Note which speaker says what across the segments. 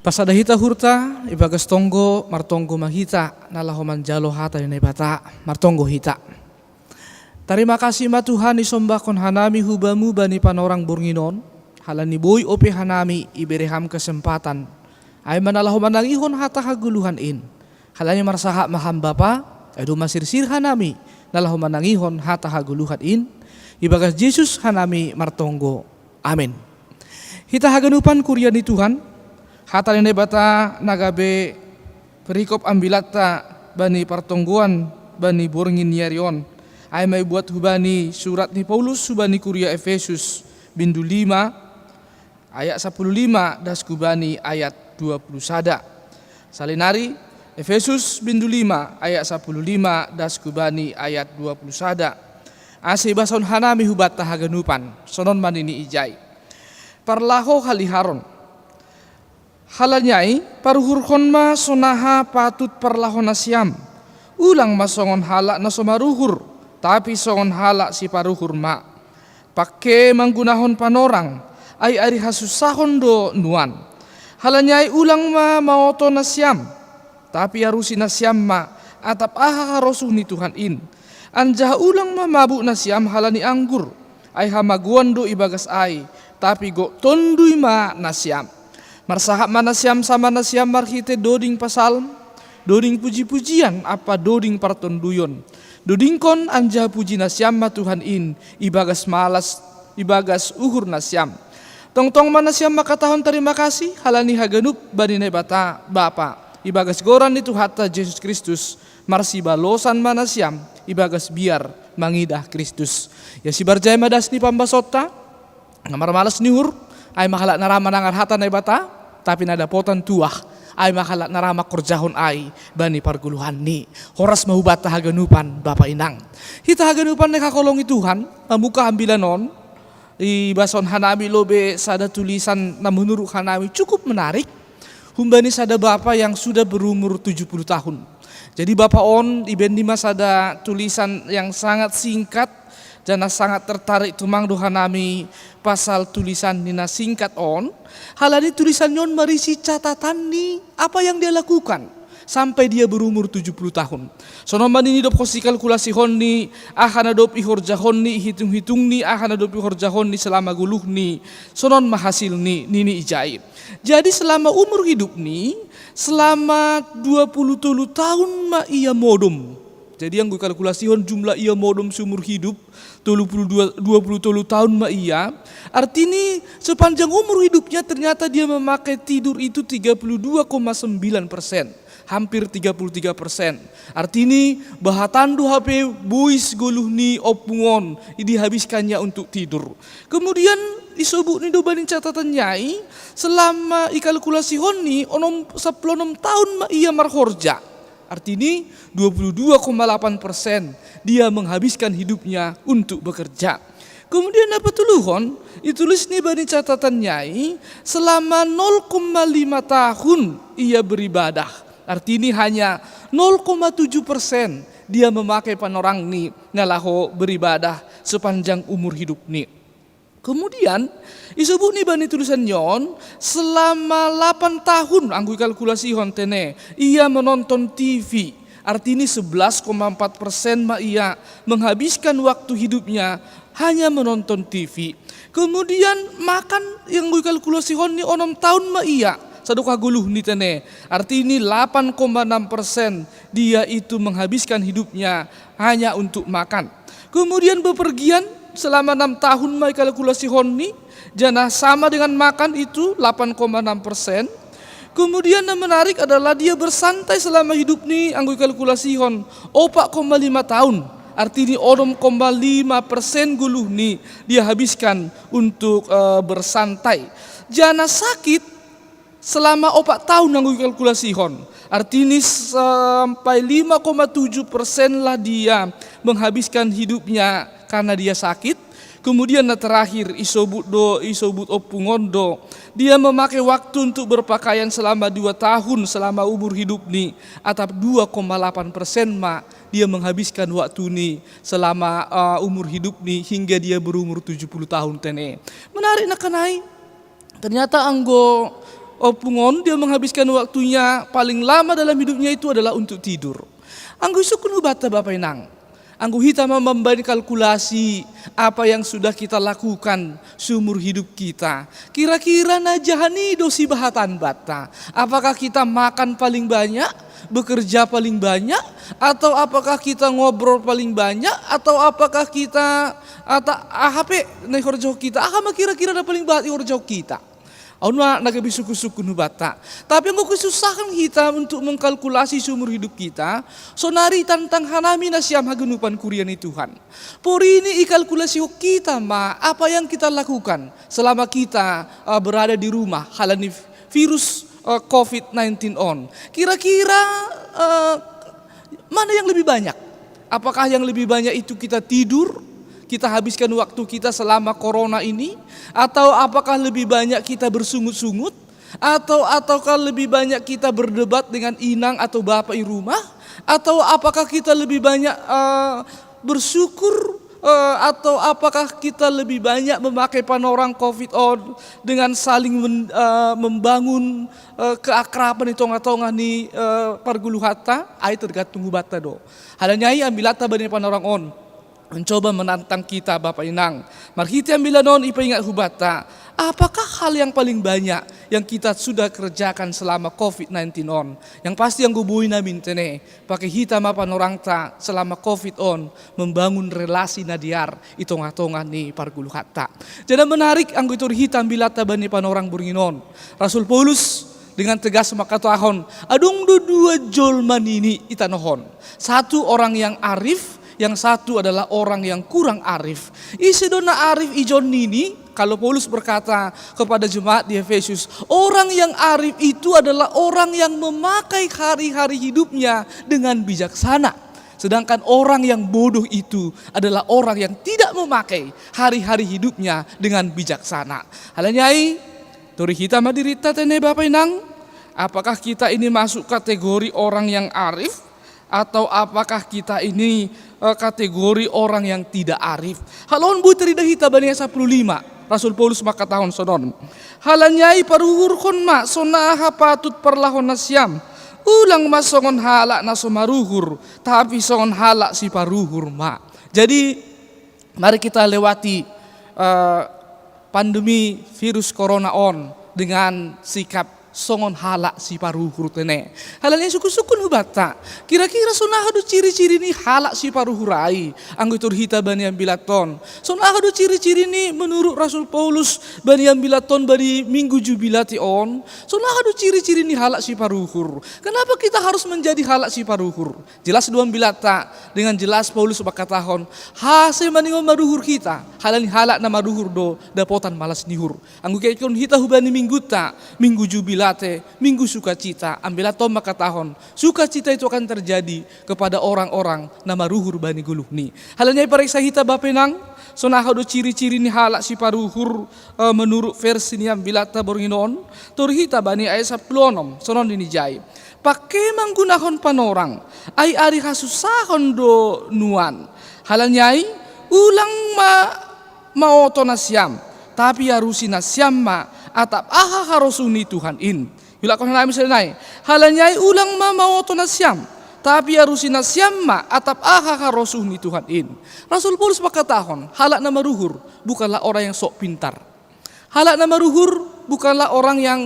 Speaker 1: Pasada hita hurta, ibagas tonggo, martonggo mahita, nalahoman jalo hata ni bata, martonggo hita. Terima kasih ma Tuhan isombakon hanami hubamu bani panorang burnginon, halani boy ope hanami ibereham kesempatan. Ay manalahoman ang ihon hata haguluhan in. Halani marsaha maham bapa, edu masirsir hanami, nalahoman ang ihon hata haguluhan in. Ibagas Yesus hanami martonggo. Amin. Hita haganupan kurya ni Tuhan. Hata ni bata nagabe perikop ambilata bani pertongguan bani borngin yarion. Ay may buat hubani surat ni Paulus hubani Kuria Efesus bindu 5 ayat 15 das kubani ayat 20 sada. Salinari Efesus bindu 5 ayat 15 das kubani ayat 20 sada. Ase bason hanami hubat tahaganupan sonon manini ijai. Parlaho haliharon. Halanyai paruhurkon ma sonaha patut parlahon asyam. Ulang masongon halak na somaruhur, tapi songon halak si paruhur ma. Pakke manggunahon panorang, ay ari hasusahon do nuan. Halanyai ulang ma maoto nasyam, tapi harusin nasyam ma, atap aha harosuh ni Tuhan in. Anjah ulang ma mabuk nasyam halani anggur, ay hamaguan do ibagas ay, tapi go tondui ma nasyam. Marsahap manasyam sama nasyam marhite doding pasal, doding puji-pujian apa doding partonduyon. Doding kon anja puji nasyam ma Tuhan in, ibagas malas, ibagas uhur nasyam. Tong-tong manasyam makatahon terima kasih, halani haganup badinay bata bapa. Ibagas goran itu hatta Yesus Kristus, marsi balosan manasyam, ibagas biar mangidah Kristus. Ya si barjay madas ni pambasota, ngamar malas nihur, ay mahalak narama nangar hata na bata, tapi nada potan tuah, ay mahalak narama korjahon ay, bani parguluhan ni, horas mahubat haganupan bapa inang. Hita haganupan na kakolongi Tuhan, mamuka ambilanon, ibason hanami lobe sada tulisan na menurut hanami cukup menarik, humbani sada bapa yang sudah berumur 70 tahun. Jadi bapa on, iben di sada tulisan yang sangat singkat, jana sangat tertarik tumang dohanami pasal tulisan nina singkat on. Halani tulisan yon marisi catatan ni apa yang dia lakukan sampai dia berumur 70 tahun. Sonoman ini dop kosi kalkulasi honni, ahana dop ihor jahonni, hitung-hitung ni ahana dop ihor jahonni selama guluh ni, sonon mahasil ni nini ijai. Jadi selama umur hidup ni, selama 20 tahun ma ia modum. Jadi yang gue kalkulasikan jumlah ia modum seumur hidup 20 tahun ma iya. Artinya sepanjang umur hidupnya ternyata dia memakai tidur itu 32,9%. Hampir 33%. Artinya bahatandu HP buis goluh ni opungon dihabiskannya untuk tidur. Kemudian isobuk ni dobanin catatan nyai selama ikalkulasi honi onom 16 tahun ma iya marhorja. Artinya 22,8% dia menghabiskan hidupnya untuk bekerja. Kemudian apa tuluhon? Ditulis nih bani catatan nyai selama 0,5 tahun ia beribadah. Artinya hanya 0,7% dia memakai panorang ni ngalaho beribadah sepanjang umur hidup ni. Kemudian isebut nih bani tulisan nyon selama 8 tahun anggu kalkulasi hontene ia menonton TV. Artinya 11,4% ma ia menghabiskan waktu hidupnya hanya menonton TV. Kemudian makan yang gue kalkulasi hon ni 6 tahun ma iya saduka guluh ni tene. Artinya 8,6% dia itu menghabiskan hidupnya hanya untuk makan. Kemudian bepergian selama 6 tahun mai kalkulasi honni jana sama dengan makan itu 8,6%. Kemudian yang menarik adalah dia bersantai selama hidup ni anggo kalkulasi hon 4,5 tahun. Artinya 6,5% guluh ni dia habiskan untuk bersantai. Jana sakit selama 4 tahun anggo kalkulasi hon. Artinya sampai 5,7% lah dia menghabiskan hidupnya karena dia sakit. Kemudian terakhir isobut opungondo, dia memakai waktu untuk berpakaian selama 2 tahun selama umur hidup ni, atap 2,8% ma dia menghabiskan waktu ni selama umur hidup ni hingga dia berumur 70 tahun tene. Menarik nakanai. Ternyata anggo pungon dia menghabiskan waktunya paling lama dalam hidupnya itu adalah untuk tidur. Anggo sukun hubata Bapak Inang. Anggo kita membanding kalkulasi apa yang sudah kita lakukan seumur hidup kita. Kira-kira najahani dosi bahatan bata. Apakah kita makan paling banyak, bekerja paling banyak, atau apakah kita ngobrol paling banyak, atau apakah kita HP naik horjau kita? Kira-kira ada paling banyak horjau kita. Auna naga bisuku-suku nubata. Tapi ang kesusahan kita untuk mengkalkulasi seumur hidup kita, sonari tantang hanami na siyam hagunupan kurian ni Tuhan. Puri ini ikalkulasi kita apa yang kita lakukan selama kita berada di rumah halani virus COVID-19 on. Kira-kira mana yang lebih banyak? Apakah yang lebih banyak itu kita tidur? Kita habiskan waktu kita selama corona ini, atau apakah lebih banyak kita bersungut-sungut, ataukah lebih banyak kita berdebat dengan inang atau bapak di rumah, atau apakah kita lebih banyak bersyukur, atau apakah kita lebih banyak memakai panorang COVID on dengan saling membangun keakraban di tongah-tongah ni pargulu hatta, ay tergantung bata do. Halanyai ambilata bani panorang on. Mencoba menantang kita Bapak Inang. Mari kita ambil non ipaingat hubata. Apakah hal yang paling banyak yang kita sudah kerjakan selama COVID-19 on? Yang pasti yang gubuin namin tene. Pakai hitam apa orang ta selama COVID on. Membangun relasi nadiar. Itong-atongan ni pargulu hatta. Jadi menarik ang itur hitam bilata bani panorang burginon. Rasul Paulus dengan tegas makatahon. Adung dua jolman ini itanohon. Satu orang yang arif, yang satu adalah orang yang kurang arif. Isidona arif ijon nini, kalau Paulus berkata kepada jemaat di Efesus, orang yang arif itu adalah orang yang memakai hari-hari hidupnya dengan bijaksana. Sedangkan orang yang bodoh itu adalah orang yang tidak memakai hari-hari hidupnya dengan bijaksana. Halanyai, turi kita madirita tene Bapak Inang, apakah kita ini masuk kategori orang yang arif? Atau apakah kita ini kategori orang yang tidak arif? Halon butri dahita bani 15. Rasul Paulus maka tahun sonon. Halanyai paruhur kon ma sonaha patut perlahon nasyam. Ulang masongon halak na somaruhur, tapi songon halak si paruhur ma. Jadi mari kita lewati pandemi virus corona on dengan sikap songon halak si paruhur tene. Halalnya suku-sukun hubata. Kira-kira sonah adu ciri-ciri ni halak si paruhurai. Anggutur hita bani ambilaton. Sonah adu ciri-ciri ni menurut Rasul Paulus bani ambilaton bani minggu jubilati on. Sonah adu ciri-ciri ni halak si paruhur. Kenapa kita harus menjadi halak si paruhur? Jelas dua ambilata dengan jelas Paulus bakatahon. Hasil maningom maruhur kita. Halani halak na maruhur do dapotan malas nihur. Anggu kaikon hita hubani minggu ta minggu jubilati. Minggu sukacita, ambillah tom makatahon. Sukacita itu akan terjadi kepada orang-orang nama ruhur bani guluhni. Halanya pariksa hita bapenang, sonahado ciri-ciri ni halak si paruhur menurut versi ni ambillah taborginon. Turhita bani ayat 10 sonon dinijai. Pakai menggunakan panorang, ay ari hasusahon do nuan. Halanyai ulang mau tonasyam, tapi harusin nasyam atap harusuni Tuhan in. Bila kau nabi senai, halanyai ulang mau tonasyam, tapi harusin nasyam atap harusuni Tuhan in. Rasul Paulus berkatahon, halak nama ruhur bukanlah orang yang sok pintar. Halak nama ruhur bukanlah orang yang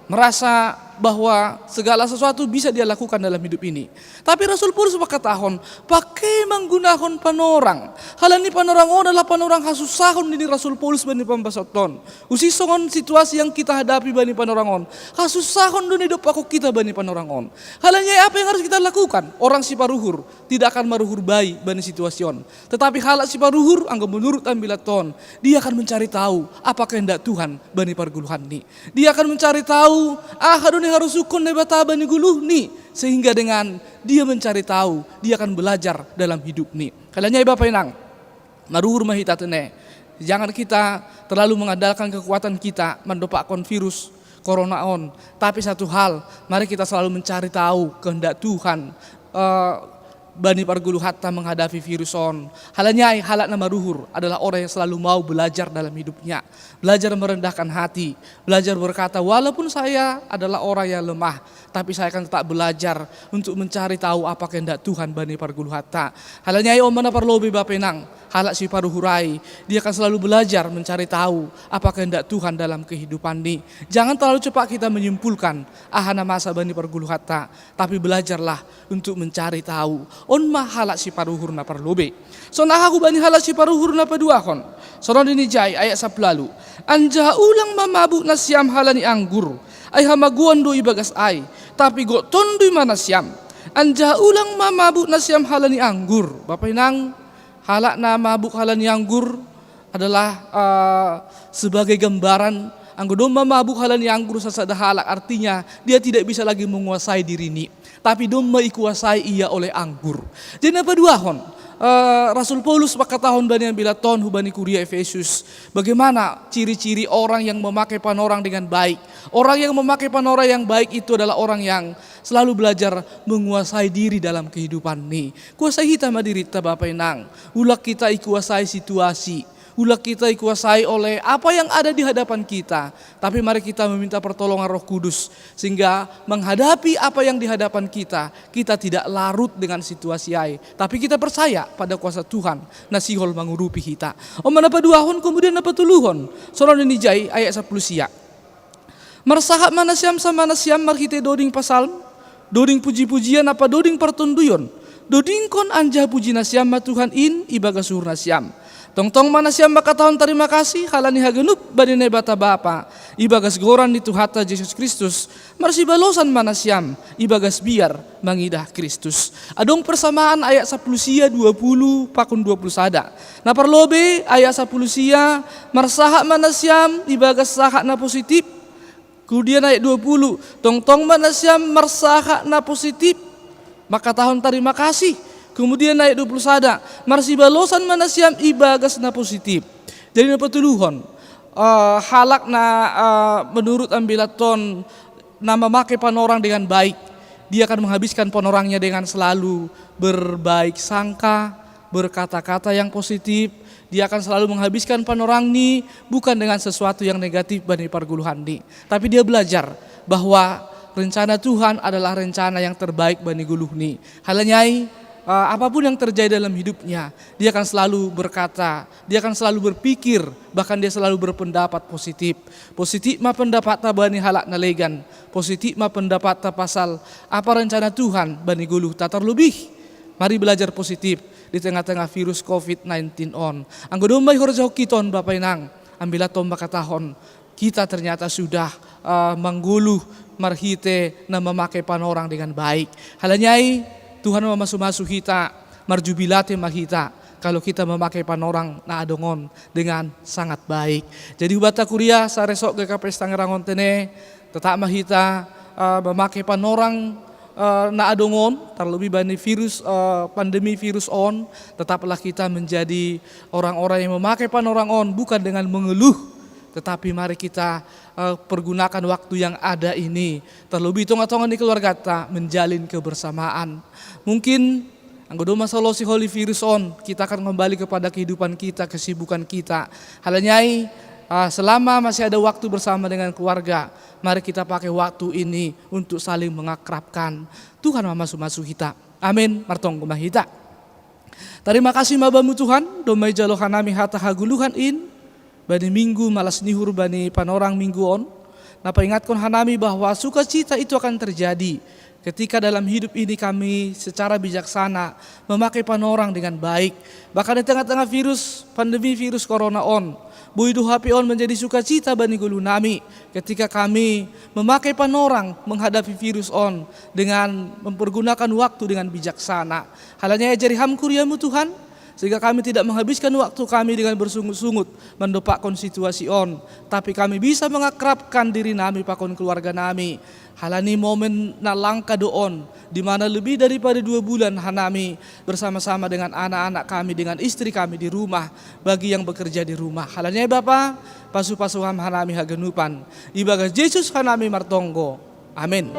Speaker 1: merasa bahwa segala sesuatu bisa dia lakukan dalam hidup ini. Tapi Rasul Paulus berkatahon, pakai menggunakan panorang. Halani panorang adalah panorang hasusahon ini Rasul Paulus bani pambasoton. Usi songon situasi yang kita hadapi bani panorang on. Hasusahon duni hidup aku kita bani panorang on. Halanya apa yang harus kita lakukan? Orang si paruhur tidak akan maruhur bayi bani situasion. Tetapi halak si paruhur angga menurut ambilaton, dia akan mencari tahu apa kehendak Tuhan bani parguluhan ni. Dia akan mencari tahu ini harus ukun nebata bani guluh ni, sehingga dengan dia mencari tahu dia akan belajar dalam hidup ni. Kalanya Bapak Inang maruhur mahita tene. Jangan kita terlalu mengandalkan kekuatan kita mendopakkan virus corona on. Tapi satu hal, mari kita selalu mencari tahu kehendak Tuhan bani pargulu hatta menghadapi virus on. Halanya halak nama ruhur adalah orang yang selalu mau belajar dalam hidupnya. Belajar merendahkan hati. Belajar berkata, walaupun saya adalah orang yang lemah, tapi saya akan tetap belajar untuk mencari tahu apa kehendak Tuhan bani pargulu hatta. Halanya om mana parlobe bapenang. Halak si paruhurai, dia akan selalu belajar mencari tahu apa kehendak Tuhan dalam kehidupan ini. Jangan terlalu cepat kita menyimpulkan ahana masa bani pargulu hatta, tapi belajarlah untuk mencari tahu. On mah halak si paruhur na parlobe. So nah aku bani halak si paruhur na paduakon. Sonon ini jai ayat 10 lalu. Anja ulang mamabuk na siam halani anggur. Ay hamaguan do ibagas ay, tapi go tondo mana siam. Anja ulang mamabuk na siam halani anggur. Bapak inang, halak na mabuk halani anggur adalah sebagai gambaran anggo doma mabuk halani anggur sasada halak, artinya dia tidak bisa lagi menguasai diri ini, tapi doma ikuasai ia oleh anggur. Jadi apa dua hon? Rasul Paulus pakatahon bani yang bila ton hubani kuria Efesus. Bagaimana ciri-ciri orang yang memakai panorang dengan baik? Orang yang memakai panorang yang baik itu adalah orang yang selalu belajar menguasai diri dalam kehidupan ini. Kuasai hitam diri kita Bapak Inang. Ulak kita ikuasai situasi. Ulak kita dikuasai oleh apa yang ada di hadapan kita. Tapi mari kita meminta pertolongan Roh Kudus, sehingga menghadapi apa yang di hadapan kita, kita tidak larut dengan situasi ai, tapi kita percaya pada kuasa Tuhan. Nasihol mengurupi kita. Mana paduahon kemudian apa tuluhon. Soron ini jai ayat 10 siak. Marsahat manasiam sama manasiam marhite doding pasal, doding puji-pujian apa doding pertunduyon. Doding kon anja puji nasiam ma Tuhan in ibagasur nasiam. Tong-tong mana siam makatahon terima kasih halani hagenup badine bata bapa ibagas goran itu hatta Yesus Kristus marsi balosan mana siam ibagas biar mangidah Kristus. Adong persamaan ayat 10 sia 20 pakun 20 sada. Na parlobe ayat 10 sia marsaha mana siam ibagas saha na positif. Kemudian ayat 20 tong-tong mana siam marsaha na positif makatahon terima kasih. Kemudian ayat 20 sada, marsi balosan manasiam ibagas na positif. Jadi na petuluhon, halak na menurut ambilaton na memakai panorang dengan baik. Dia akan menghabiskan panorangnya dengan selalu berbaik sangka, berkata-kata yang positif. Dia akan selalu menghabiskan panorang ini bukan dengan sesuatu yang negatif bani parguluhan ini. Tapi dia belajar bahwa rencana Tuhan adalah rencana yang terbaik bani guluh ini. Halanyai, apapun yang terjadi dalam hidupnya, dia akan selalu berkata, dia akan selalu berpikir, bahkan dia selalu berpendapat positif. Positif mah pendapat bani halak nalegan, positif mah pendapat pasal apa rencana Tuhan bani guluh tak terlebih. Mari belajar positif di tengah-tengah virus COVID-19 on. Anggo domay horjau kiton Bapak Inang, ambillah tombak katahon. Kita ternyata sudah mengguluh marhite na memakai panorang dengan baik. Halanyai Tuhan memasu-masu kita, marjubilate mahita kalau kita memakai panorang na adongon dengan sangat baik. Jadi ubata kuria saresok ke kapes Tangerang tene tetap mahita memakai panorang na adongon terlebih bani virus pandemi virus on, tetaplah kita menjadi orang-orang yang memakai panorang on bukan dengan mengeluh, tetapi mari kita pergunakan waktu yang ada ini. Terlebih tonga-tonga di keluarga kita menjalin kebersamaan. Mungkin anggodo masalah si holy virus on, kita akan kembali kepada kehidupan kita, kesibukan kita. Halanyai selama masih ada waktu bersama dengan keluarga, mari kita pakai waktu ini untuk saling mengakrabkan. Tuhan memasu-masu kita. Amin. Martong kumahita. Terima kasih mabamu Tuhan. Domai jalohanami hata haguluhan in. Bani minggu malas nihur bani panorang minggu on. Napa ingatkan hanami bahwa sukacita itu akan terjadi ketika dalam hidup ini kami secara bijaksana memakai panorang dengan baik. Bahkan di tengah-tengah virus, pandemi virus corona on, buidu HP on menjadi sukacita bani gulu nami ketika kami memakai panorang menghadapi virus on dengan mempergunakan waktu dengan bijaksana. Halanya ajari hamkuriamu Tuhan, sehingga kami tidak menghabiskan waktu kami dengan bersungut-sungut mendopakkan situasi on, tapi kami bisa mengakrabkan diri nami pakon keluarga nami. Halani momen na langka doon, di mana lebih daripada 2 bulan hanami bersama-sama dengan anak-anak kami, dengan istri kami di rumah, bagi yang bekerja di rumah. Halanya Bapa, pasu-pasuham hanami hagenupan, ibagas Yesus hanami martonggo. Amin.